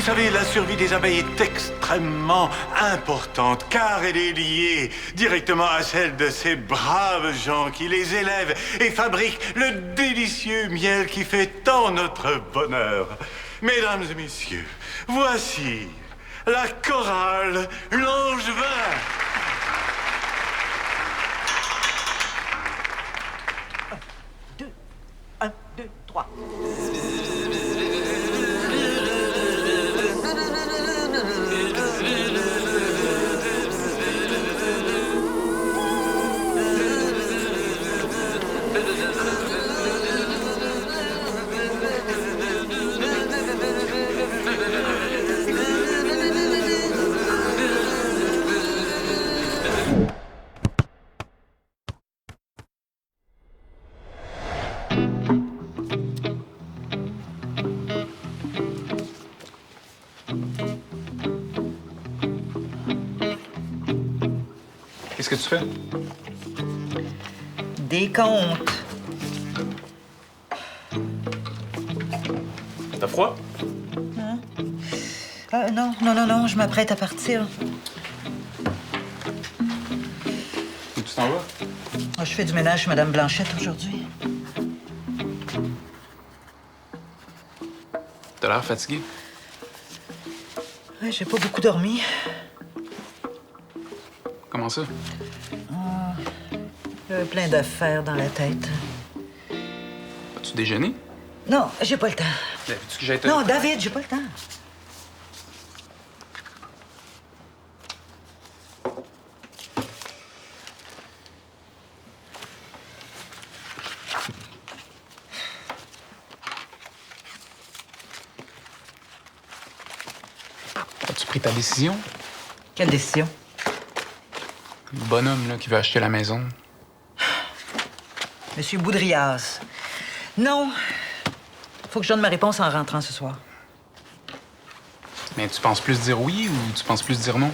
Vous savez, la survie des abeilles est extrêmement importante, car elle est liée directement à celle de ces braves gens qui les élèvent et fabriquent le délicieux miel qui fait tant notre bonheur. Mesdames et messieurs, voici la chorale Langevin. Un, deux, trois. Qu'est-ce que tu fais? Des comptes. T'as froid? Non, je m'apprête à partir. Où tu t'en vas? Je fais du ménage chez Madame Blanchette aujourd'hui. T'as l'air fatigué. Ouais, j'ai pas beaucoup dormi. Comment ça? Plein d'affaires dans la tête. As-tu déjeuné? Non, j'ai pas le temps. Veux-tu que j'aille te... Non, David, j'ai pas le temps. As-tu pris ta décision? Quelle décision? Le bonhomme là, qui veut acheter la maison. Monsieur Boudrias. Non. Faut que je donne ma réponse en rentrant ce soir. Mais tu penses plus dire oui ou tu penses plus dire non?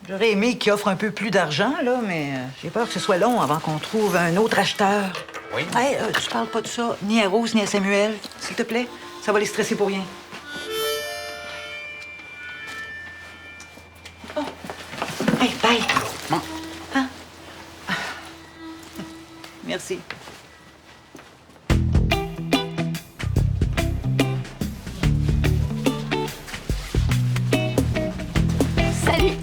J'aurais aimé qu'il offre un peu plus d'argent, là, mais j'ai peur que ce soit long avant qu'on trouve un autre acheteur. Oui. Hey, tu parles pas de ça, ni à Rose, ni à Samuel, s'il te plaît. Ça va les stresser pour rien. Oh. Hey, bye. Bon. Hein? Merci. Salut.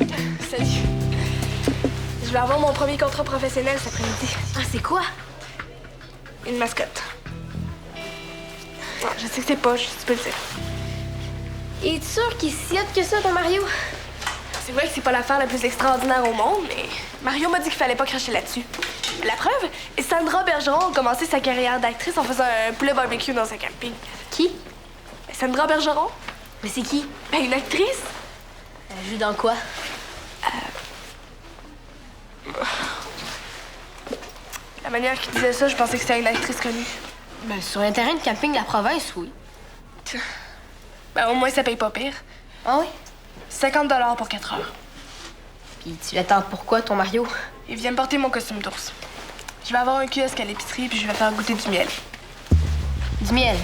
Je vais avoir mon premier contrat professionnel cet après-midi. Ah, c'est quoi? Une mascotte. Je sais que c'est poche, tu peux le dire. Es-tu sûr qu'il est si hot que ça, ton Mario? C'est vrai que c'est pas l'affaire la plus extraordinaire au monde, mais Mario m'a dit qu'il fallait pas cracher là-dessus. La preuve, Sandra Bergeron a commencé sa carrière d'actrice en faisant un poulet barbecue dans un camping. Qui? Sandra Bergeron? Mais c'est qui? Ben, une actrice. Elle joue dans quoi? La manière qu'il disait ça, je pensais que c'était une actrice connue. Ben, sur un terrain de camping de la province, oui. Ben, au moins, ça paye pas pire. Ah oui? 50 $ pour 4 heures. Puis tu l'attends pourquoi, ton Mario? Il vient me porter mon costume d'ours. Je vais avoir un kiosque à l'épicerie, puis je vais faire goûter du miel. Du miel.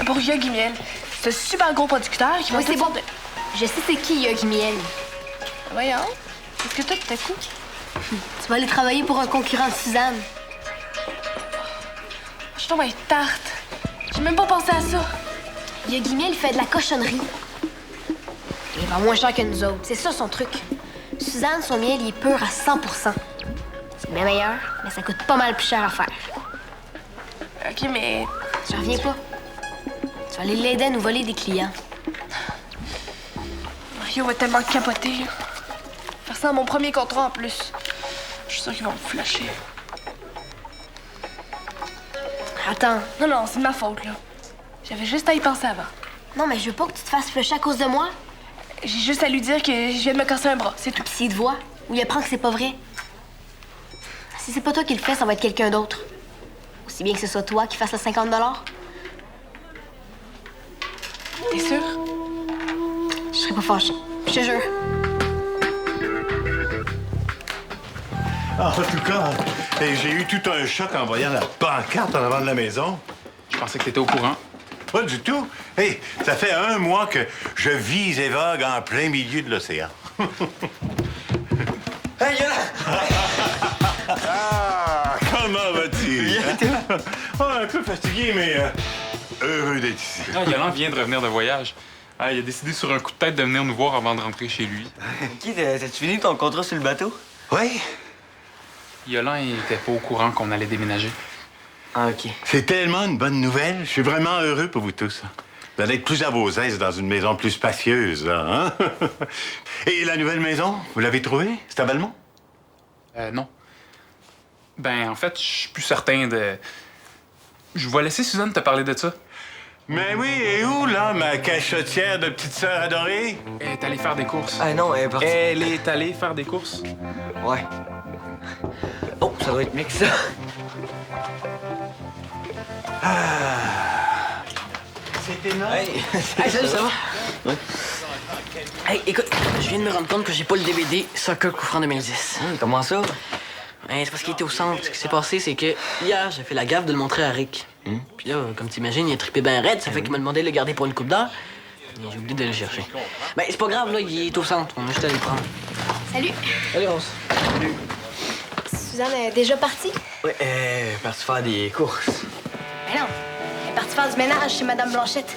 Pour Yogi Miel. C'est un super gros producteur qui va Oui, c'est tout bon. sorte de- Je sais c'est qui, Yogi Miel. Voyons. Qu'est-ce que toi, tout à coup? Tu vas aller travailler pour un concurrent de Suzanne. Je tombe être tarte. J'ai même pas pensé à ça. Yogi Miel, il fait de la cochonnerie. Il vend moins cher que nous autres. C'est ça, son truc. Suzanne, son miel, il est pur à 100%. C'est bien meilleur, mais ça coûte pas mal plus cher à faire. OK, mais... J'en reviens pas. Tu vas aller l'aider à nous voler des clients. Mario va tellement capoter. Faire ça à mon premier contrat, en plus. Je suis sûre qu'ils vont me flasher. Attends. Non, c'est de ma faute, là. J'avais juste à y penser avant. Non, mais je veux pas que tu te fasses flusher à cause de moi. J'ai juste à lui dire que je viens de me casser un bras, c'est tout. Puis s'il te voit, ou il apprend que c'est pas vrai. Si c'est pas toi qui le fais, ça va être quelqu'un d'autre. Aussi bien que ce soit toi qui fasse le 50 $. T'es sûr? Je serais pas fâchée. Je te jure. En tout cas, j'ai eu tout un choc en voyant la pancarte en avant de la maison. Je pensais que t'étais au courant. Pas du tout. Hey, ça fait 1 mois que je vise et vogue en plein milieu de l'océan. Hey, Yolan! Ah, comment vas-tu? Ah, un peu fatigué, mais heureux d'être ici. Ah, Yolan vient de revenir de voyage. Ah, il a décidé sur un coup de tête de venir nous voir avant de rentrer chez lui. OK, t'as-tu fini ton contrat sur le bateau? Oui, Yolan, il était pas au courant qu'on allait déménager. Ah, OK. c'est tellement une bonne nouvelle. Je suis vraiment heureux pour vous tous. Vous allez être plus à vos aises dans une maison plus spacieuse, là, hein? Et la nouvelle maison, vous l'avez trouvée? C'est à Valmont? Non. Ben, en fait, je suis plus certain de... Je vais laisser Suzanne te parler de ça. Mais oui, et où, là, ma cachotière de petite sœur adorée? Elle est allée faire des courses. Ah non, elle est partie. Elle est allée faire des courses. Ouais. Oh, ça doit être mieux que ça. C'est énorme. Hey, Hey, salut, ça va? Ouais. Hey, écoute, je viens de me rendre compte que j'ai pas le DVD Soccer Coup franc 2010. Comment ça? C'est parce qu'il était au centre. Ce qui s'est passé, c'est que hier, j'ai fait la gaffe de le montrer à Rick. Puis là, comme t'imagines, il a trippé bien raide, ça fait qu'il m'a demandé de le garder pour une coupe d'heure. Et j'ai oublié de le chercher. Ben, c'est pas grave, là, il est au centre. On a juste à le prendre. Salut. Salut, Rose. Suzanne est déjà partie? Ouais, elle est partie faire des courses. Mais non. Elle est partie faire du ménage chez Madame Blanchette.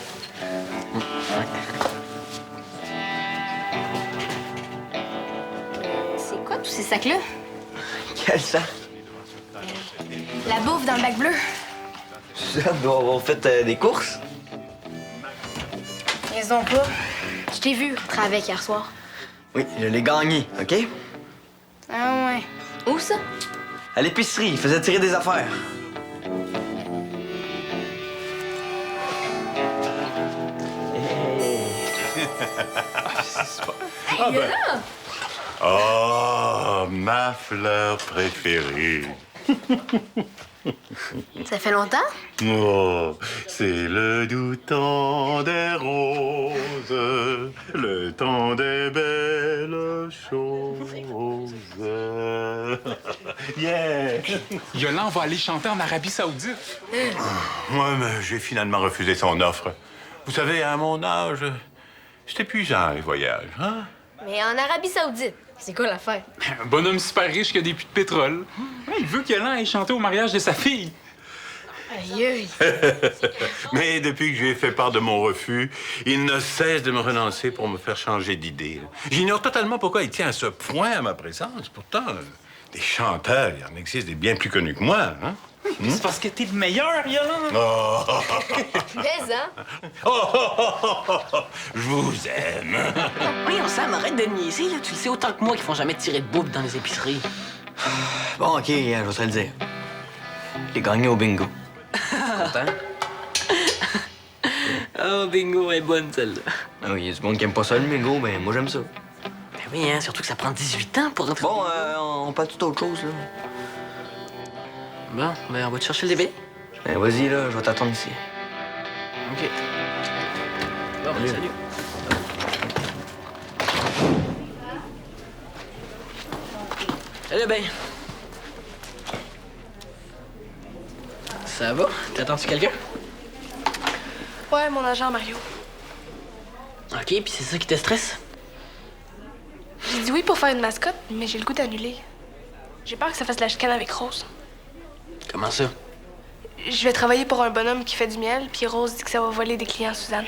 C'est quoi tous ces sacs-là? Quel ça? La bouffe dans le bac bleu. Suzanne doit avoir fait des courses? Ils ont pas. Je t'ai vu rentrer avec hier soir. Oui, je l'ai gagné, OK? Ah ouais. Où ça? À l'épicerie, il faisait tirer des affaires. Ah ben. Oh, ma fleur préférée. Ça fait longtemps? Oh, c'est le doux temps des roses, le temps des belles choses. Yeah! Yolan va aller chanter en Arabie Saoudite. Moi, mais j'ai finalement refusé son offre. Vous savez, à mon âge, c'est épuisant, les voyages, hein? Mais en Arabie Saoudite. C'est quoi l'affaire? Un bonhomme super riche qui a des puits de pétrole. Ouais, il veut que Yolan aille chanter au mariage de sa fille. Aïe, aïe. Mais depuis que je lui ai fait part de mon refus, il ne cesse de me relancer pour me faire changer d'idée. J'ignore totalement pourquoi il tient à ce point à ma présence. Pourtant, des chanteurs, il en existe des bien plus connus que moi, hein? C'est parce que t'es le meilleur, Yolan. Oh, Mais, hein? je vous aime. Voyons, Sam, arrête de niaiser, là. Tu le sais autant que moi qu'ils font jamais tirer de bouffe dans les épiceries. Bon, OK, je vais te le dire. Je l'ai gagné au bingo. Content? Oh, bingo, elle est bonne, celle-là. Ah oui, il y a du monde qui aime pas ça, le bingo, mais moi, j'aime ça. Ben oui, hein, surtout que ça prend 18 ans pour rentrer. Bon, on parle tout autre chose, là. Bon, ben on va te chercher le DVD. Ben, vas-y, là, je vais t'attendre ici. OK. Bon, ben, salut. Salut, ben. Ça va? T'attends-tu quelqu'un? Ouais, mon agent Mario. OK, puis c'est ça qui te stresse? J'ai dit oui pour faire une mascotte, mais j'ai le goût d'annuler. J'ai peur que ça fasse la chicane avec Rose. Comment ça? Je vais travailler pour un bonhomme qui fait du miel, puis Rose dit que ça va voler des clients à Suzanne.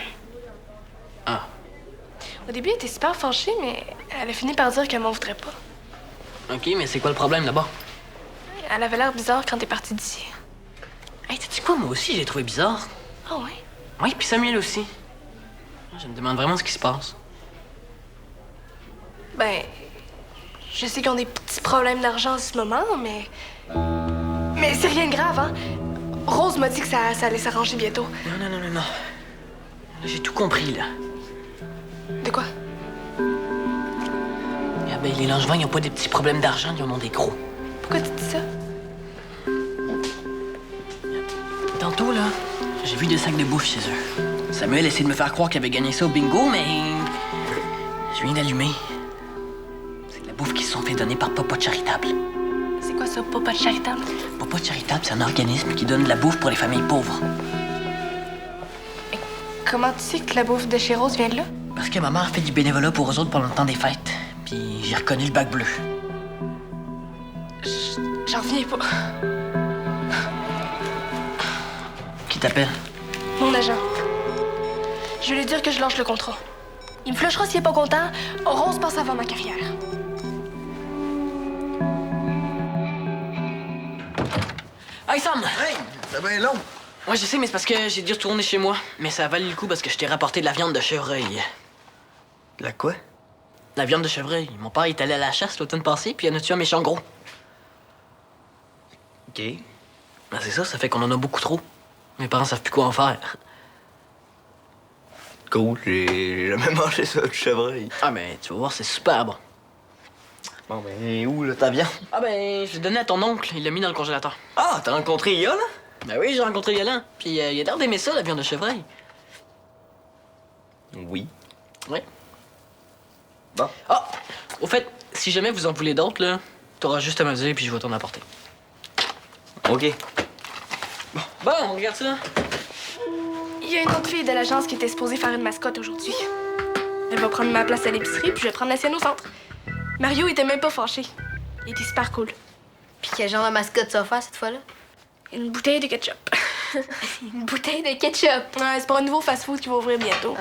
Ah. Au début, elle était super fâchée, mais elle a fini par dire qu'elle m'en voudrait pas. OK, mais c'est quoi le problème là-bas? Elle avait l'air bizarre quand t'es partie d'ici. Hey, sais-tu quoi? Moi aussi, j'ai trouvé bizarre. Ah ouais? Oui, puis Samuel aussi. Je me demande vraiment ce qui se passe. Ben, je sais qu'ils ont des petits problèmes d'argent en ce moment, mais... Mais c'est rien de grave, hein? Rose m'a dit que ça allait s'arranger bientôt. Non. J'ai tout compris, là. De quoi? Ah ben, les Langevins, ils ont pas des petits problèmes d'argent, ils en ont des gros. Pourquoi tu dis ça? Tantôt, là, j'ai vu des sacs de bouffe chez eux. Samuel essaie de me faire croire qu'il avait gagné ça au bingo, mais... Je viens d'allumer. C'est de la bouffe qu'ils se sont fait donner par Popote Charitable. C'est quoi ça, Popote Charitable? Popote Charitable, c'est un organisme qui donne de la bouffe pour les familles pauvres. Comment tu sais que la bouffe de chez Rose vient de là? Parce que ma mère fait du bénévolat pour eux autres pendant le temps des fêtes. Puis j'ai reconnu le bac bleu. J'en reviens pas. Qui t'appelle? Mon agent. Je vais lui dire que je lâche le contrat. Il me flushera s'il est pas content. Rose passe avant ma carrière. Hey Sam! Hey, c'est bien long. Ouais, je sais, mais c'est parce que j'ai dû retourner chez moi. Mais ça a valu le coup parce que je t'ai rapporté de la viande de chevreuil. La quoi? La viande de chevreuil. Mon père est allé à la chasse l'automne passé, puis il en a tué un méchant gros. OK. Ben, c'est ça, ça fait qu'on en a beaucoup trop. Mes parents savent plus quoi en faire. Cool, j'ai jamais mangé ça, du chevreuil. Ah, ben, tu vas voir, c'est super bon. Bon, ben, où, là, ta viande? Ah, ben, je l'ai donné à ton oncle. Il l'a mis dans le congélateur. Ah, t'as rencontré Ia, là? Ben oui, j'ai rencontré Yolan. Puis il a l'air d'aimer ça, la viande de chevreuil. Oui. Ouais. Bon. Ah! Au fait, si jamais vous en voulez d'autres, là, t'auras juste à me dire, puis je vais t'en apporter. OK. Bon, on regarde ça. Il y a une autre fille de l'agence qui était supposée faire une mascotte aujourd'hui. Elle va prendre ma place à l'épicerie, puis je vais prendre la sienne au centre. Mario était même pas fâché. Il était super cool. Puis quel genre de mascotte ça va faire cette fois-là? Une bouteille de ketchup. Une bouteille de ketchup. Ouais, c'est pour un nouveau fast-food qui va ouvrir bientôt.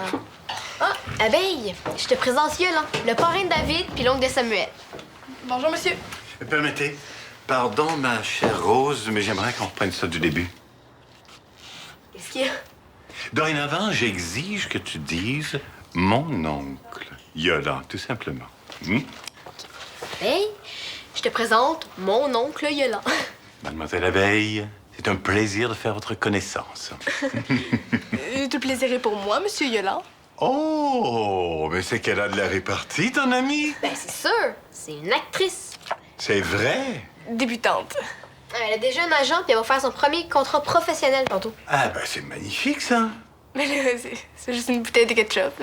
Ah, abeille, je te présente Yolan, le parrain de David puis l'oncle de Samuel. Bonjour, monsieur. Permettez. Pardon, ma chère Rose, mais j'aimerais qu'on reprenne ça du début. Qu'est-ce qu'il y a? Dorénavant, j'exige que tu dises mon oncle. Yolan, tout simplement. Abeille, je te présente mon oncle Yolan. Mademoiselle Abeille, c'est un plaisir de faire votre connaissance. Tout le plaisir est pour moi, monsieur Yolan. Oh, mais c'est qu'elle a de la répartie, ton amie. Ben c'est sûr, c'est une actrice. C'est vrai. Débutante. Elle a déjà un agent puis elle va faire son premier contrat professionnel tantôt. Ah, ben c'est magnifique, ça. Mais là, c'est juste une bouteille de ketchup.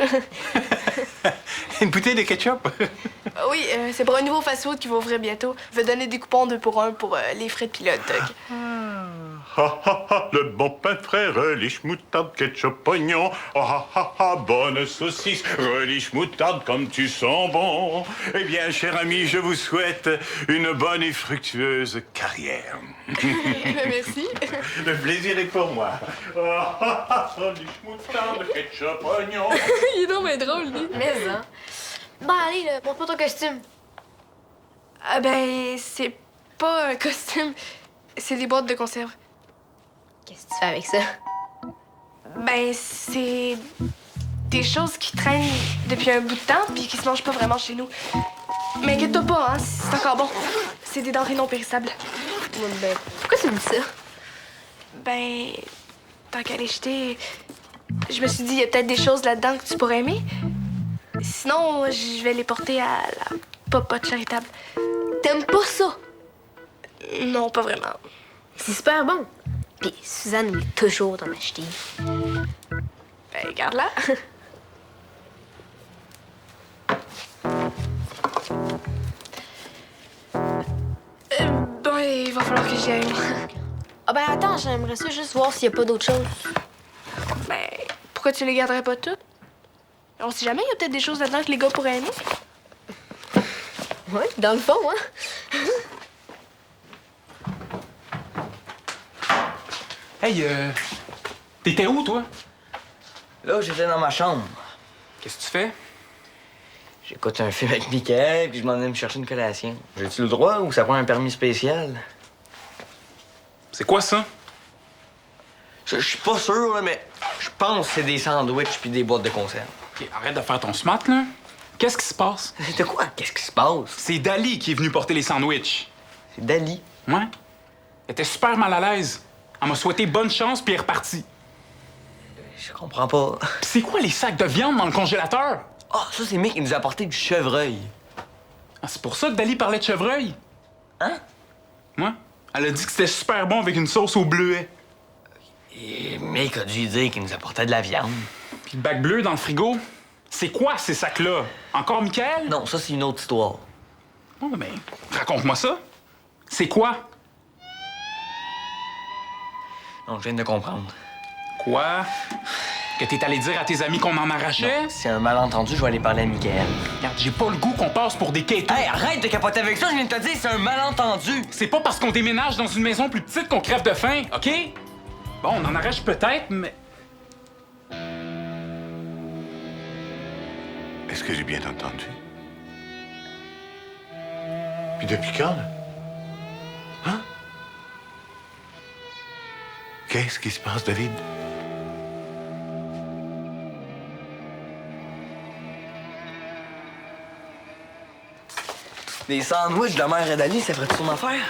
Une bouteille de ketchup. Oui, c'est pour un nouveau fast-food qui va ouvrir bientôt. Je vais donner des coupons 2 pour 1 pour les frais de pilote. Ha ha ha, le bon pain frais, relish, moutarde, ketchup, oignon. Oh ha ha ha, bonne saucisse, relish, moutarde, comme tu sens bon. Eh bien, cher ami, je vous souhaite une bonne et fructueuse carrière. Merci. Le plaisir est pour moi. Oh ha ha, relish, moutarde, ketchup, oignon. Il est donc bien drôle, lui. Mais hein. Bon allez, là, montre-moi ton costume. Ah ben, c'est pas un costume. C'est des boîtes de conserve. Qu'est-ce que tu fais avec ça? Ben, c'est des choses qui traînent depuis un bout de temps puis qui se mangent pas vraiment chez nous. Mais inquiète-toi pas, hein, c'est encore bon. C'est des denrées non périssables. Ben, pourquoi tu me dis ça? Ben, tant qu'à les jeter, je me suis dit, il y a peut-être des choses là-dedans que tu pourrais aimer. Sinon, je vais les porter à la popote charitable. T'aimes pas ça? Non, pas vraiment. C'est super bon. Puis Suzanne voulait toujours t'en acheter. Ben, garde-la. Bon, il va falloir que j'y aille, moi. Ah ben attends, j'aimerais ça juste voir s'il y a pas d'autre chose. Ben, pourquoi tu les garderais pas toutes? On sait jamais, il y a peut-être des choses là-dedans que les gars pourraient aimer. Ouais, dans le fond, hein? Hey, t'étais où, toi? Là, j'étais dans ma chambre. Qu'est-ce que tu fais? J'écoute un film avec Michael, puis je m'en allais me chercher une collation. J'ai-tu le droit ou ça prend un permis spécial? C'est quoi ça? Je suis pas sûr, là, mais je pense que c'est des sandwichs puis des boîtes de conserve. Ok, arrête de faire ton smart, là. Qu'est-ce qui se passe? De quoi? Qu'est-ce qui se passe? C'est Dali qui est venu porter les sandwichs. C'est Dali. Ouais. Elle était super mal à l'aise. Elle m'a souhaité bonne chance, puis elle est repartie. Je comprends pas. Puis c'est quoi les sacs de viande dans le congélateur? Ah, ça, c'est Mick qui nous a apporté du chevreuil. Ah, c'est pour ça que Dali parlait de chevreuil? Hein? Ouais. Elle a dit que c'était super bon avec une sauce au bleuet. Et Mick a dû dire qu'il nous apportait de la viande. Puis le bac bleu dans le frigo. C'est quoi ces sacs-là? Encore Michael? Non, ça, c'est une autre histoire. Oh, mais raconte-moi ça. C'est quoi? Non, je viens de comprendre. Quoi? Que t'es allé dire à tes amis qu'on en arrachait? C'est un malentendu, je vais aller parler à Michael. Regarde, j'ai pas le goût qu'on passe pour des quêteux. Hey, arrête de capoter avec ça, je viens de te dire, c'est un malentendu. C'est pas parce qu'on déménage dans une maison plus petite qu'on crève de faim, OK? Bon, on en arrache peut-être, mais... Est-ce que j'ai bien entendu? Puis depuis quand, là? Hein? Qu'est-ce qui se passe, David? Des sandwichs de mère et d'Ali, ça ferait ton affaire?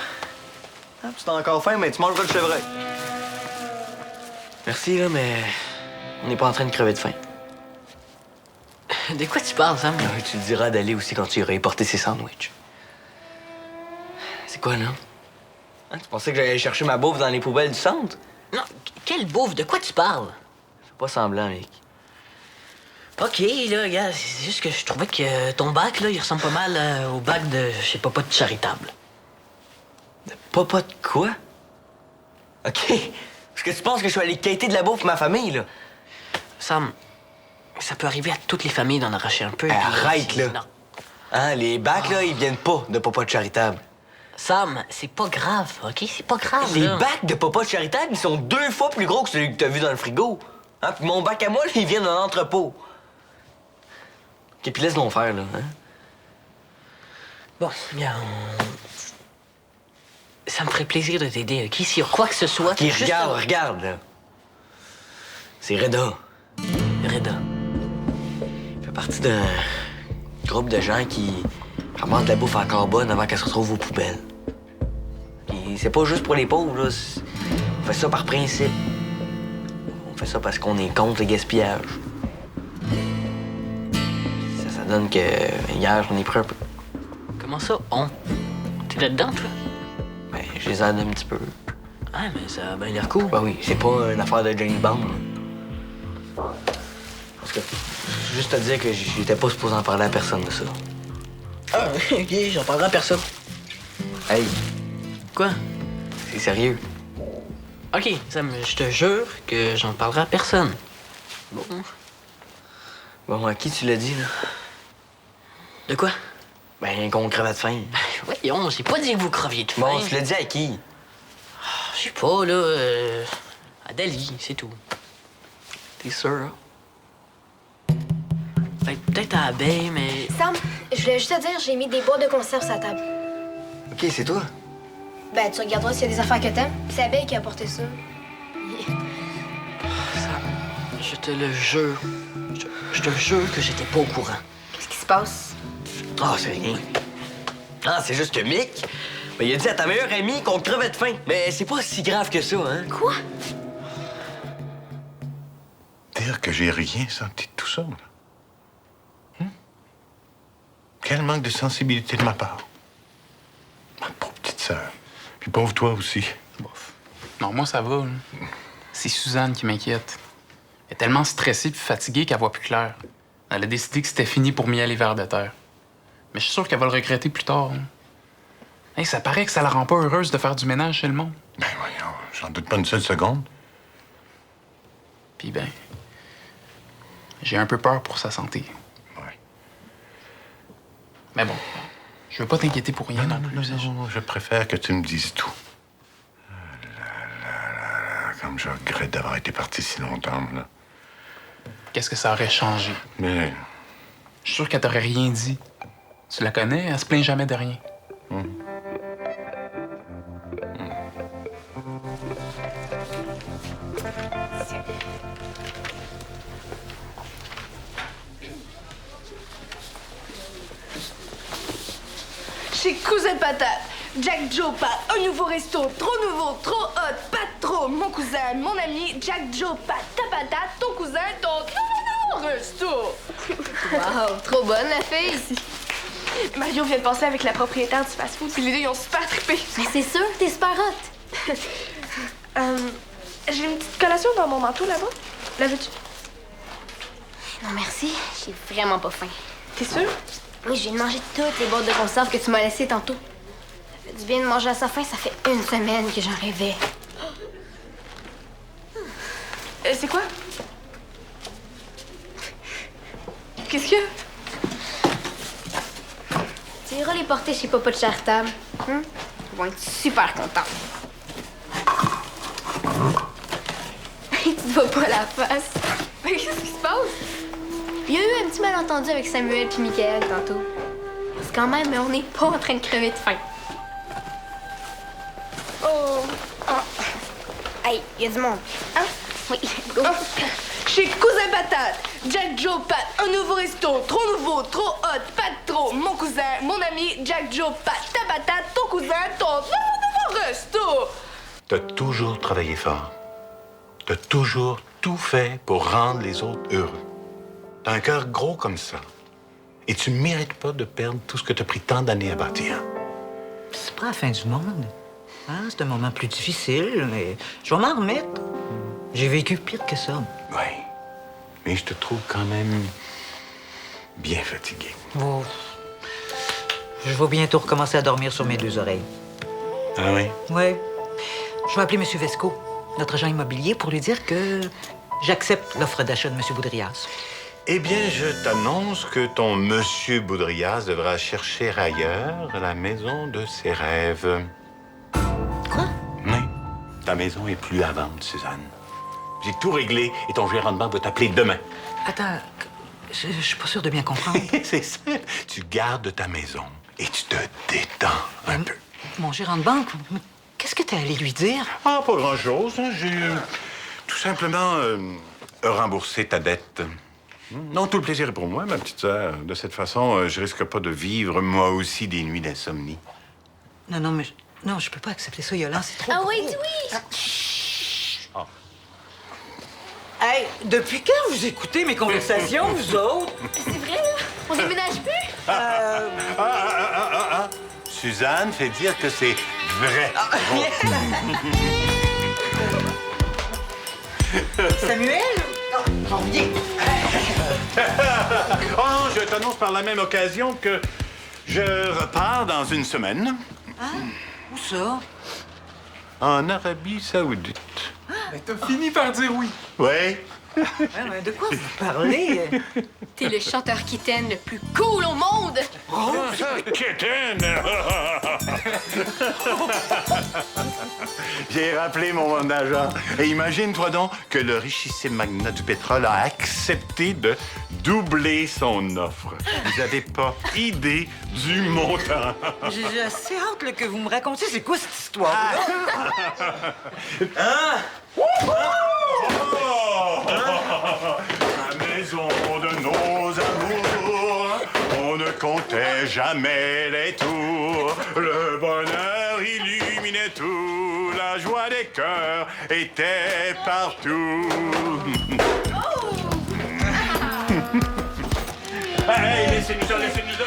Ah, tu t'as encore faim, mais tu mangeras le chevreuil. Merci, là, mais on n'est pas en train de crever de faim. De quoi tu parles, Sam? Tu le diras d'Ali aussi quand tu iras porter ses sandwichs. C'est quoi, là? Hein, tu pensais que j'allais chercher ma bouffe dans les poubelles du centre? Non, quelle bouffe? De quoi tu parles? Fais pas semblant, mec. OK, là, regarde, c'est juste que je trouvais que ton bac, là, il ressemble pas mal au bac de chez Papa de Charitable. Papa de quoi? OK. Est-ce que tu penses que je suis allé quêter de la bouffe pour ma famille, là? Sam, ça peut arriver à toutes les familles d'en arracher un peu. Hey, puis, arrête, là. Non. Hein, les bacs, là, ils viennent pas de Papa de Charitable. Sam, c'est pas grave, OK? C'est pas grave, Les là. bacs de Papa de Charitable, ils sont 2 fois plus gros que celui que t'as vu dans le frigo. Hein? Puis mon bac à moi, là, il vient d'un entrepôt. OK, puis laisse-nous faire, là. Hein? Bon, bien, ça me ferait plaisir de t'aider, OK? S'il y a quoi que ce soit... OK, regarde, là. C'est Reda. Reda. Il fait partie d'un groupe de gens qui ramassent de la bouffe encore bonne avant qu'elle se retrouve aux poubelles. Et c'est pas juste pour les pauvres, là. On fait ça par principe. On fait ça parce qu'on est contre le gaspillage. Ça donne que hier, j'en ai pris un peu. Comment ça, on? T'es là-dedans, toi? Ben, je les aide un petit peu. Ah, mais ça a bien l'air cool. Ben oui, c'est pas une affaire de James Bond. Parce que, juste te dire que j'étais pas supposé en parler à personne de ça. Ah, OK, j'en parlerai à personne. Hey, Quoi? c'est sérieux. OK, Sam, je te jure que j'en parlerai à personne. Bon. Bon, à qui tu l'as dit, là? De quoi? Ben, qu'on crevait de faim. Voyons, j'ai pas dit que vous creviez de faim. Bon, tu l'as dit à qui? Je sais pas, là, à Dali, c'est tout. T'es sûr? Peut-être à Abeille, mais... Sam, je voulais juste te dire, j'ai mis des boîtes de conserve sur la table. OK, c'est toi. Ben, tu regarderas s'il y a des affaires que t'aimes. C'est Abeille qui a apporté ça. Sam, je te le jure. Je te jure que j'étais pas au courant. Qu'est-ce qui se passe? Ah, c'est rien. Ah, c'est juste que Mick, ben, il a dit à ta meilleure amie qu'on crevait de faim. Mais c'est pas si grave que ça, hein? Quoi? Dire que j'ai rien senti de tout ça, là. Quel manque de sensibilité de ma part. Ma pauvre petite sœur. Puis pauvre toi aussi. Bof. Non, moi, ça va, là. C'est Suzanne qui m'inquiète. Elle est tellement stressée puis fatiguée qu'elle voit plus clair. Elle a décidé que c'était fini pour miel et vers de terre. Mais je suis sûr qu'elle va le regretter plus tard. Hein. Hey, ça paraît que ça la rend pas heureuse de faire du ménage chez le monde. Ben voyons, j'en doute pas une seule seconde. Puis ben, j'ai un peu peur pour sa santé. Ouais. Mais bon, je veux pas t'inquiéter pour rien non, plus. Non, je préfère que tu me dises tout. Ah là, comme je regrette d'avoir été parti si longtemps, là. Qu'est-ce que ça aurait changé? Mais... Je suis sûr qu'elle t'aurait rien dit. Tu la connais, elle se plaint jamais de rien. Chez Cousin Patate, Jack Joe Pat, un nouveau resto, trop nouveau, trop hot, pas trop, mon cousin, mon ami, Jack Joe Pat, ta patate, ton cousin, ton resto. Wow, trop bonne, la fille. Mario vient de passer avec la propriétaire du fast-food, puis les deux, ils ont super trippé. Mais c'est sûr, t'es super hot. J'ai une petite collation dans mon manteau là-bas. La veux-tu? Non, merci, j'ai vraiment pas faim. T'es sûre? Oui, je viens de manger toutes les boîtes de conserve que tu m'as laissées tantôt. Ça fait du bien de manger à sa faim, ça fait 1 semaine que j'en rêvais. C'est quoi? Qu'est-ce que... Tu iras les porter chez Papa de Charitable. Ils vont être super contents. Tu te vois pas la face. Mais qu'est-ce qui se passe? Il y a eu un petit malentendu avec Samuel puis Michael tantôt. Parce quand même, on n'est pas en train de crever de faim. Oh! Hey, il y a du monde. Hein? Oui, go. Chez Cousin Patate, Jack Joe Pat, un nouveau resto, trop nouveau, trop hot, pas de trop, mon cousin, mon ami, Jack Joe Pat, ta patate, ton cousin, ton nouveau resto. T'as toujours travaillé fort. T'as toujours tout fait pour rendre les autres heureux. T'as un cœur gros comme ça. Et tu mérites pas de perdre tout ce que t'as pris tant d'années à bâtir. C'est pas la fin du monde. Hein? C'est un moment plus difficile, mais je vais m'en remettre. J'ai vécu pire que ça. Oui. Mais je te trouve quand même bien fatigué. Oh. Je vais bientôt recommencer à dormir sur mes deux oreilles. Ah oui? Oui. Je vais appeler M. Vesco, notre agent immobilier, pour lui dire que j'accepte l'offre d'achat de M. Boudrias. Eh bien, je t'annonce que ton monsieur Boudrias devra chercher ailleurs la maison de ses rêves. Quoi? Oui. Ta maison est plus à vendre, Suzanne. J'ai tout réglé et ton gérant de banque va t'appeler demain. Attends, je suis pas sûre de bien comprendre. C'est simple. Tu gardes ta maison et tu te détends un peu. Mon gérant de banque, mais qu'est-ce que t'es allé lui dire? Ah, pas grand-chose. Hein. J'ai tout simplement remboursé ta dette. Non, tout le plaisir est pour moi, ma petite sœur. De cette façon, je risque pas de vivre, moi aussi, des nuits d'insomnie. Non, mais non, je peux pas accepter ça, Yolande, c'est trop Ah gros. oui, oui! Hey, depuis quand vous écoutez mes conversations, vous autres? C'est vrai, là? On déménage plus? Suzanne fait dire que c'est vrai. Samuel? Oh, viens. Oh, je t'annonce par la même occasion que je repars dans une semaine Où ça? en Arabie Saoudite. Ben, t'as fini par dire oui. Oui. Ouais, mais de quoi vous parlez? T'es le chanteur kitten le plus cool au monde! Kitten! J'ai rappelé mon agent. Et imagine-toi donc que le richissime magnat du pétrole a accepté de doubler son offre. Vous n'avez pas idée du montant. J'ai assez hâte là, que vous me racontiez c'est quoi cette histoire-là. La maison de nos amours, on ne comptait jamais les tours. Le bonheur illuminait tout, la joie des cœurs était partout. Hey, laissez-nous ça, laissez-nous ça.